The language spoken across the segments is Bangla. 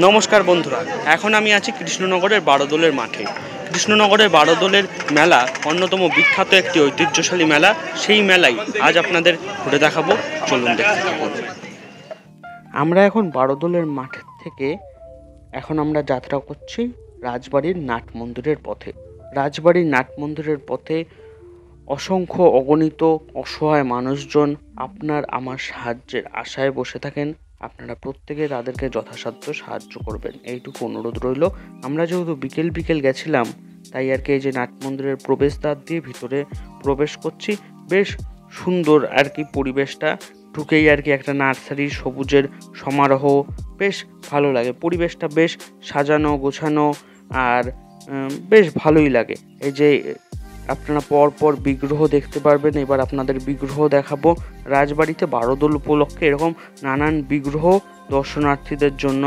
নমস্কার বন্ধুরা, এখন আমি আছি কৃষ্ণনগরের বারোদোলের মাঠে। কৃষ্ণনগরের বারোদোলের মেলা অন্যতম বিখ্যাত একটি ঐতিহ্যশালী মেলা। সেই মেলাই আজ আপনাদের ঘুরে দেখাবো, চলুন দেখতে থাকুন। আমরা এখন বারোদোলের মাঠ থেকে আমরা যাত্রা করছি রাজবাড়ির নাট মন্দিরের পথে। রাজবাড়ির নাট মন্দিরের পথে অসংখ্য অগণিত অসহায় মানুষজন আপনার আমার সাহায্যের আশায় বসে থাকেন। আপনারা প্রত্যেকে তাদেরকে যথাসাধ্য সাহায্য করবেন, এইটুকু অনুরোধ রইল। আমরা যেহেতু বিকেল গেছিলাম, তাই এই যে নাট মন্দিরের প্রবেশদ্বার দিয়ে ভিতরে প্রবেশ করছি। বেশ সুন্দর পরিবেশটা, ঢুকেই একটা নার্সারির সবুজের সমারোহ, বেশ ভালো লাগে। পরিবেশটা বেশ সাজানো গোছানো আর বেশ ভালোই লাগে। এই যে আপনারা পর বিগ্রহ দেখতে পারবেন। এবার আপনাদের বিগ্রহ দেখাবো। রাজবাড়িতে বারোদোল উপলক্ষে এরকম নানান বিগ্রহ দর্শনার্থীদের জন্য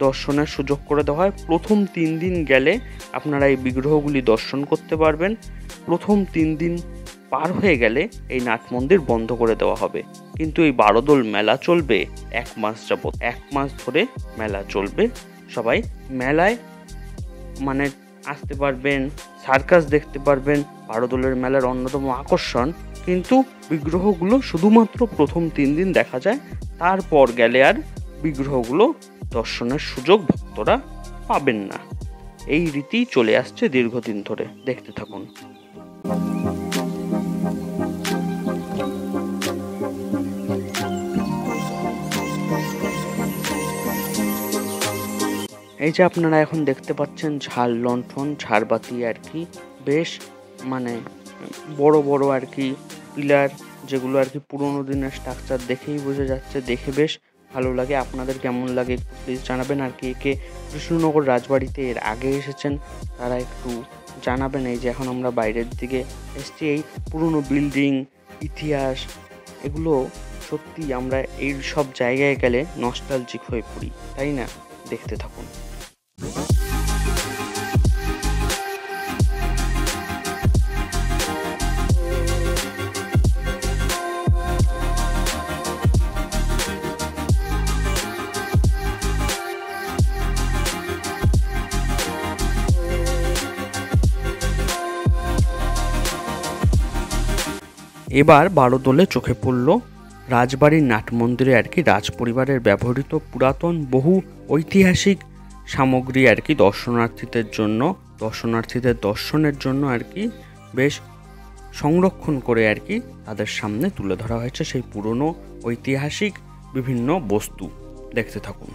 দর্শনের সুযোগ করে দেওয়া হয়। প্রথম 3 দিন গেলে আপনারা এই বিগ্রহগুলি দর্শন করতে পারবেন। প্রথম 3 দিন পার হয়ে গেলে এই নাট মন্দির বন্ধ করে দেওয়া হবে। কিন্তু এই বারোদোল মেলা চলবে 1 মাস যাবত। 1 মাস ধরে মেলা চলবে। সবাই মেলায় আসতে পারবেন, সার্কাস দেখতে পারবেন। বারোদোলের মেলার অন্যতম আকর্ষণ। কিন্তু বিগ্রহগুলো শুধুমাত্র প্রথম 3 দিন দেখা যায়, তারপর গেলে আর বিগ্রহগুলো দর্শনের সুযোগ ভক্তরা পাবেন না। এই রীতি চলে আসছে দীর্ঘদিন ধরে। দেখতে থাকুন। এই যে আপনারা এখন দেখতে পাচ্ছেন ঝাড় লণ্ঠন, ঝাড়বাতি বেশ বড় পিলার, যেগুলো পুরোনো দিনের স্ট্রাকচার দেখেই বোঝা যাচ্ছে। দেখে বেশ ভালো লাগে। আপনাদের কেমন লাগে প্লিজ জানাবেন। আর কে কৃষ্ণনগর রাজবাড়িতে এর আগে এসেছেন তারা একটু জানাবেন। এই যে এখন আমরা বাইরের দিকে এসছি। এই পুরোনো বিল্ডিং, ইতিহাস, এগুলো সত্যি আমরা এই সব জায়গায় গেলে নস্টালজিক হয়ে পড়ি, তাই না? দেখতে থাকুন। এবার বারোদোলে চোখে পড়ল রাজবাড়ির নাট মন্দিরে রাজ পরিবারের ব্যবহৃত পুরাতন বহু ঐতিহাসিক সামগ্রী দর্শনার্থীদের দর্শনের জন্য বেশ সংরক্ষণ করে তাদের সামনে তুলে ধরা হয়েছে। সেই পুরনো ঐতিহাসিক বিভিন্ন বস্তু দেখতে থাকুন।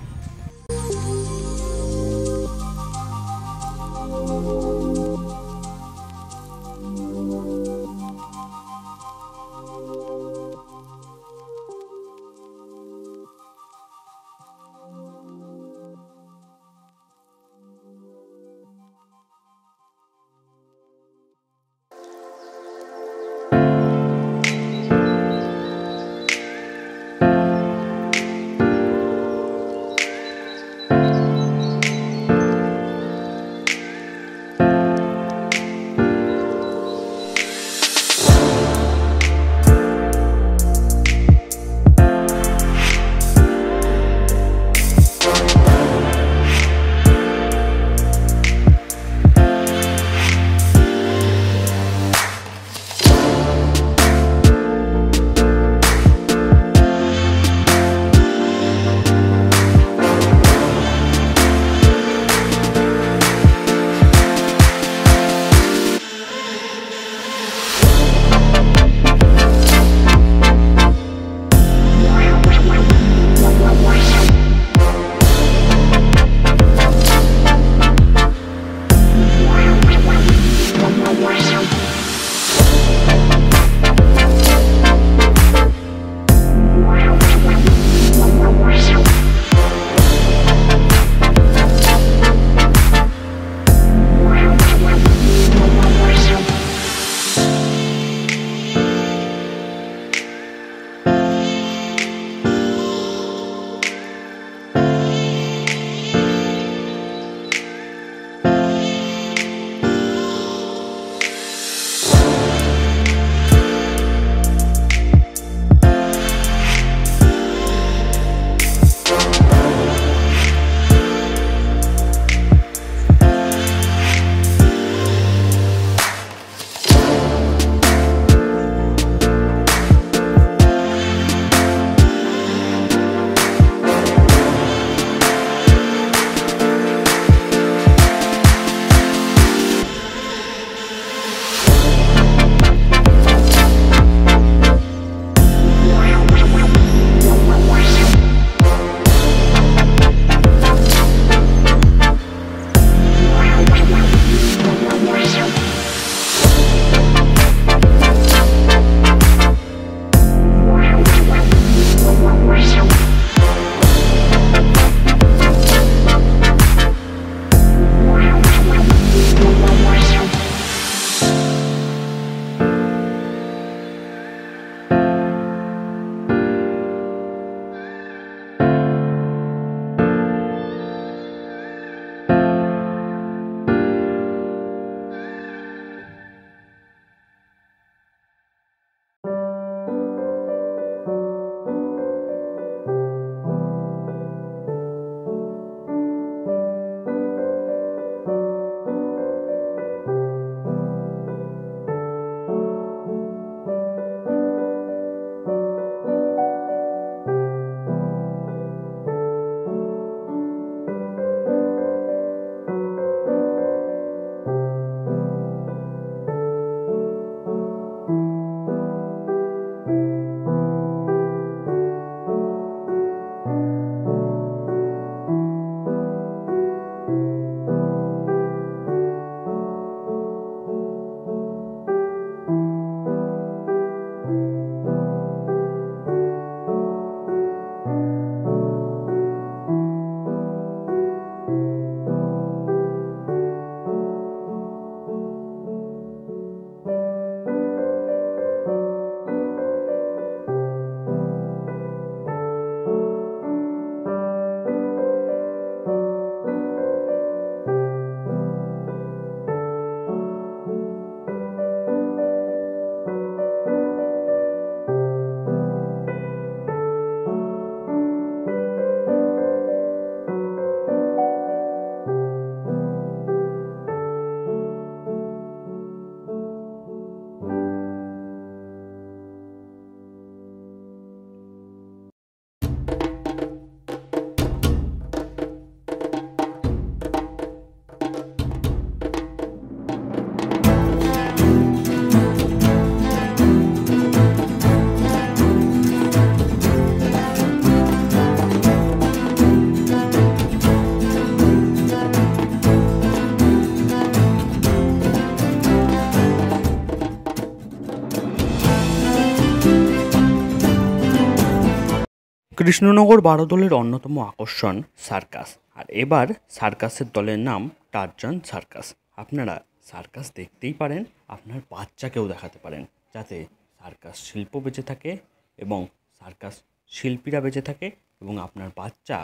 কৃষ্ণনগর বারোদলের অন্যতম আকর্ষণ সার্কাস। আর এবার সার্কাসের দলের নাম টারজান সার্কাস। আপনারা সার্কাস দেখতেই পারেন, আপনার বাচ্চাকেও দেখাতে পারেন, যাতে সার্কাস শিল্প বেঁচে থাকে এবং সার্কাস শিল্পীরা বেঁচে থাকে এবং আপনার বাচ্চা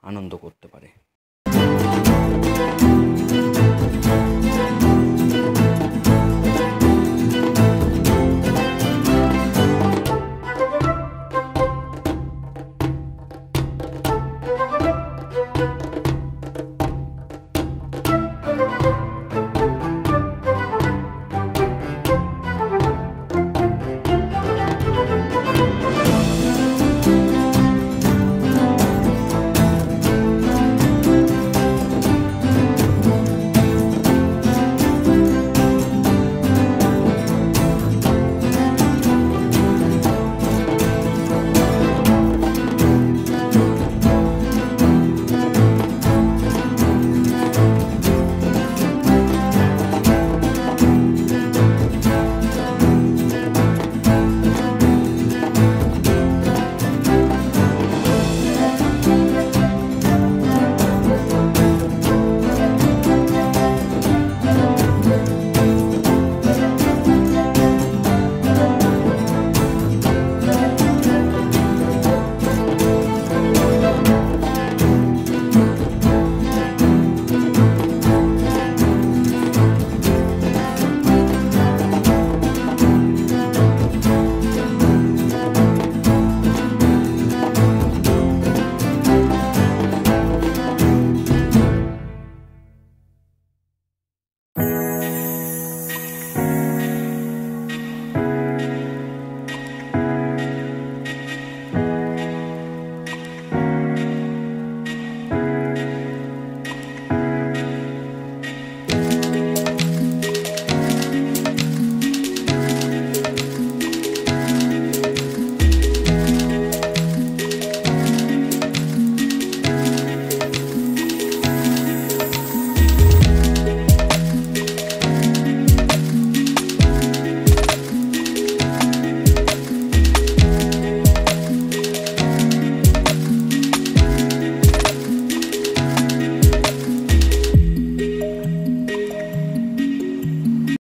আনন্দ করতে পারে।